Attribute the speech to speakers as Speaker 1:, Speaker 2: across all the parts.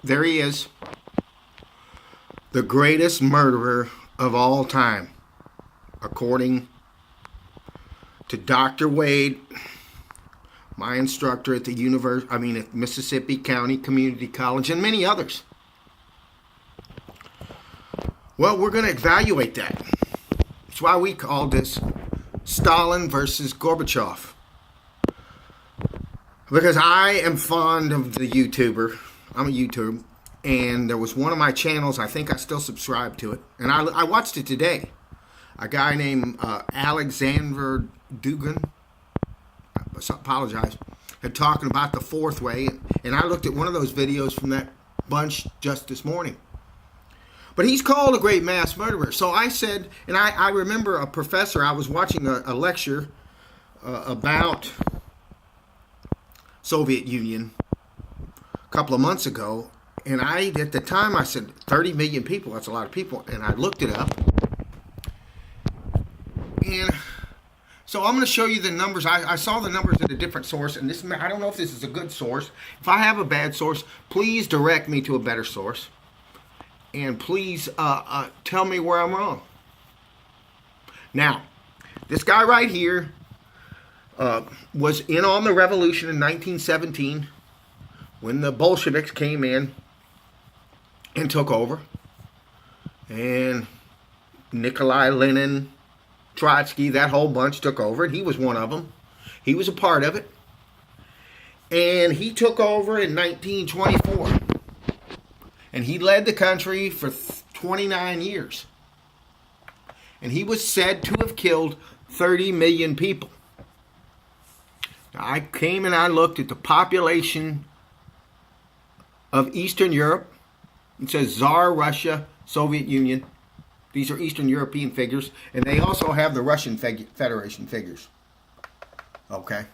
Speaker 1: There he is, the greatest murderer of all time, according to Dr. Wade, my instructor at at Mississippi County Community College, and many others. Well, we're going to evaluate that. That's why we called this Stalin versus Gorbachev. Because I am fond of the YouTuber. I'm a YouTuber. And there was one of my channels, I think I still subscribe to it. And I watched it today. A guy named Alexander Dugan, I apologize, had talking about the fourth way. And I looked at one of those videos from that bunch just this morning. But he's called a great mass murderer. So I said, and I remember a professor, I was watching a lecture about Soviet Union a couple of months ago, and at the time I said 30 million people, that's a lot of people, and I looked it up, and so I'm going to show you the numbers. I saw the numbers at a different source, and I don't know if this is a good source. If I have a bad source, please direct me to a better source, and please tell me where I'm wrong. Now, this guy right here was in on the revolution in 1917 when the Bolsheviks came in and took over. And Nikolai Lenin, Trotsky, that whole bunch took over. And he was one of them. He was a part of it. And he took over in 1924. And he led the country for 29 years. And he was said to have killed 30 million people. I came and I looked at the population of Eastern Europe. It says Tsar Russia, Soviet Union. These are Eastern European figures. And they also have the Russian Federation figures. Okay.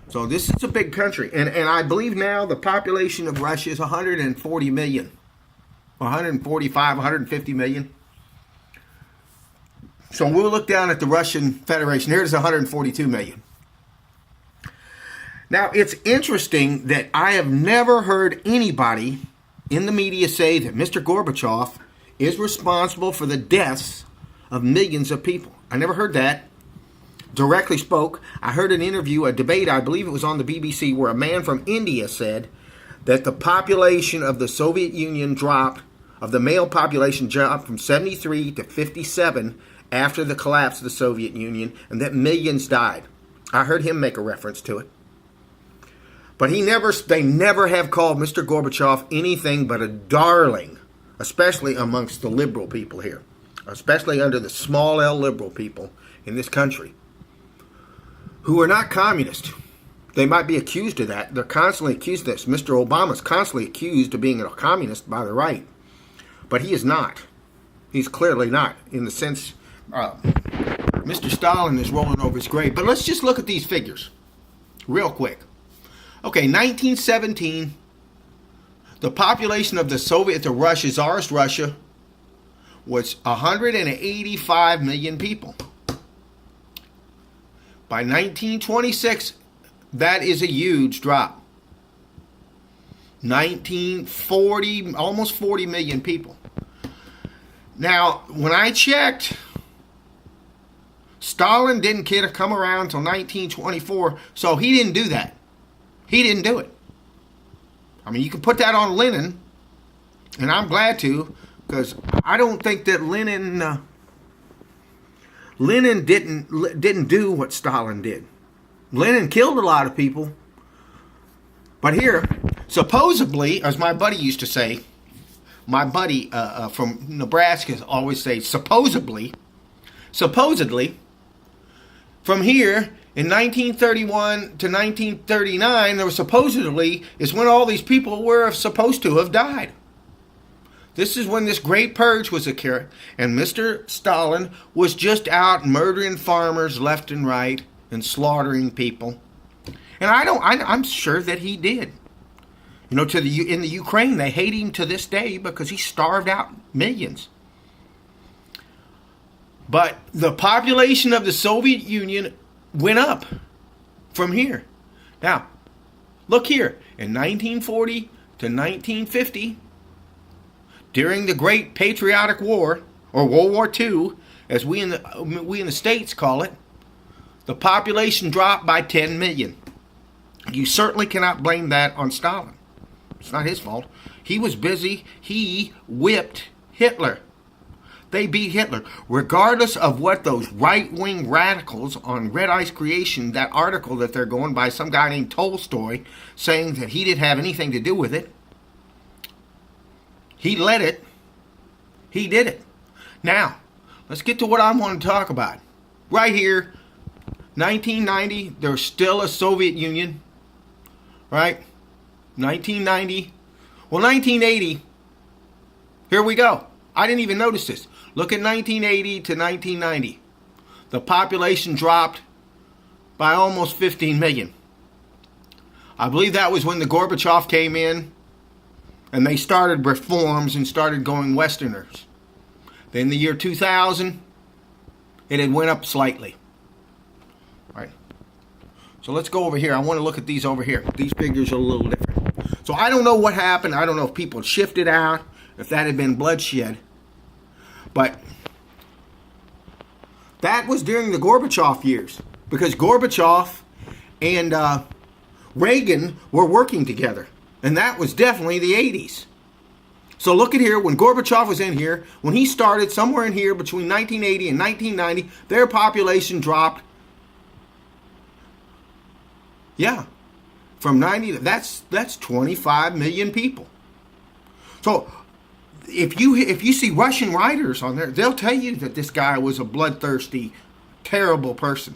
Speaker 1: So this is a big country. And I believe now the population of Russia is 140 million. 145, 150 million. So we'll look down at the Russian Federation. Here's 142 million. Now, it's interesting that I have never heard anybody in the media say that Mr. Gorbachev is responsible for the deaths of millions of people. I never heard that. Directly spoke. I heard an interview, a debate, I believe it was on the BBC, where a man from India said that the population of the Soviet Union the male population dropped from 73 to 57 after the collapse of the Soviet Union, and that millions died. I heard him make a reference to it. But they never have called Mr. Gorbachev anything but a darling, especially amongst the liberal people here, especially under the small L liberal people in this country, who are not communist. They might be accused of that. They're constantly accused of this. Mr. Obama's constantly accused of being a communist by the right. But he is not. He's clearly not, in the sense Mr. Stalin is rolling over his grave. But let's just look at these figures real quick. Okay, 1917, the population of the Tsarist Russia, was 185 million people. By 1926, that is a huge drop. 1940, almost 40 million people. Now, when I checked, Stalin didn't come around until 1924, so he didn't do that. He didn't do it. I mean, you can put that on Lenin, and I'm glad to, because I don't think that Lenin didn't do what Stalin did. Lenin killed a lot of people, but here, supposedly, as my buddy used to say, my buddy from Nebraska always say, supposedly, from here, in 1931 to 1939, there was supposedly is when all these people were supposed to have died. This is when this great purge was occurring, and Mr. Stalin was just out murdering farmers left and right and slaughtering people. And I'm sure that he did. You know, in the Ukraine, they hate him to this day because he starved out millions. But the population of the Soviet Union went up from here. Now, look here. In 1940 to 1950, during the Great Patriotic War, or World War II, as we in the States call it, the population dropped by 10 million. You certainly cannot blame that on Stalin. It's not his fault. He was busy. He whipped Hitler. They beat Hitler. Regardless of what those right-wing radicals on Red Ice Creation, that article that they're going by, some guy named Tolstoy, saying that he didn't have anything to do with it. He led it. He did it. Now, let's get to what I want to talk about. Right here, 1990, there's still a Soviet Union. Right? 1990. Well, 1980, here we go. I didn't even notice this. Look at 1980 to 1990. The population dropped by almost 15 million. I believe that was when the Gorbachev came in and they started reforms and started going Westerners. Then the year 2000, it had went up slightly. Right. So let's go over here. I want to look at these over here. These figures are a little different. So I don't know what happened. I don't know if people shifted out, if that had been bloodshed. But that was during the Gorbachev years, because Gorbachev and Reagan were working together. And that was definitely the 80s. So look at here, when Gorbachev was in here, when he started somewhere in here between 1980 and 1990, their population dropped. Yeah, from 90 to, that's 25 million people. So if you see Russian writers on there, they'll tell you that this guy was a bloodthirsty, terrible person.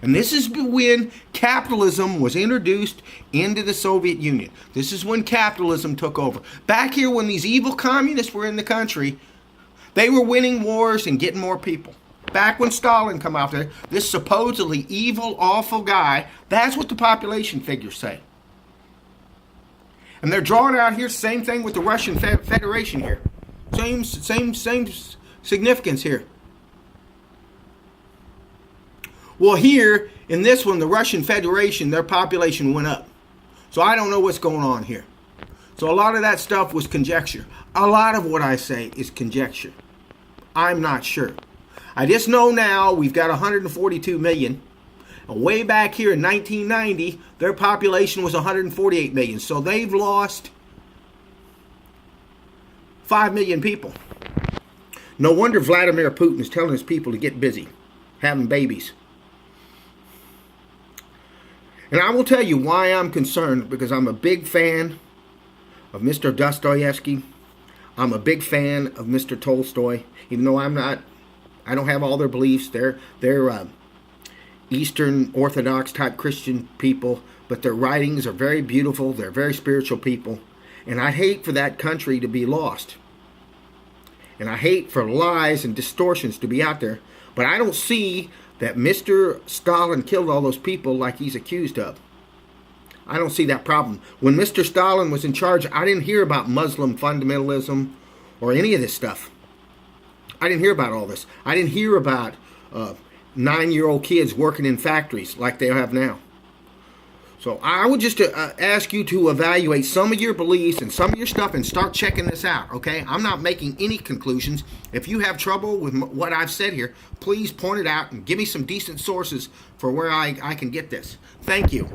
Speaker 1: And this is when capitalism was introduced into the Soviet Union. This is when capitalism took over. Back here when these evil communists were in the country, they were winning wars and getting more people. Back when Stalin come out there, this supposedly evil, awful guy, that's what the population figures say. And they're drawing out here, same thing with the Russian Federation here. Same significance here. Well, here, in this one, the Russian Federation, their population went up. So I don't know what's going on here. So a lot of that stuff was conjecture. A lot of what I say is conjecture. I'm not sure. I just know now we've got 142 million. And way back here in 1990, their population was 148 million. So they've lost 5 million people. No wonder Vladimir Putin is telling his people to get busy, having babies. And I will tell you why I'm concerned, because I'm a big fan of Mr. Dostoevsky. I'm a big fan of Mr. Tolstoy, even though I don't have all their beliefs. They're Eastern Orthodox type Christian people, but their writings are very beautiful. They're very spiritual people. And I hate for that country to be lost. And I hate for lies and distortions to be out there. But I don't see that Mr. Stalin killed all those people like he's accused of. I don't see that problem. When Mr. Stalin was in charge, I didn't hear about Muslim fundamentalism or any of this stuff. I didn't hear about all this. I didn't hear about 9-year-old kids working in factories like they have now. So I would just ask you to evaluate some of your beliefs and some of your stuff and start checking this out, okay? I'm not making any conclusions. If you have trouble with what I've said here, please point it out and give me some decent sources for where I can get this. Thank you.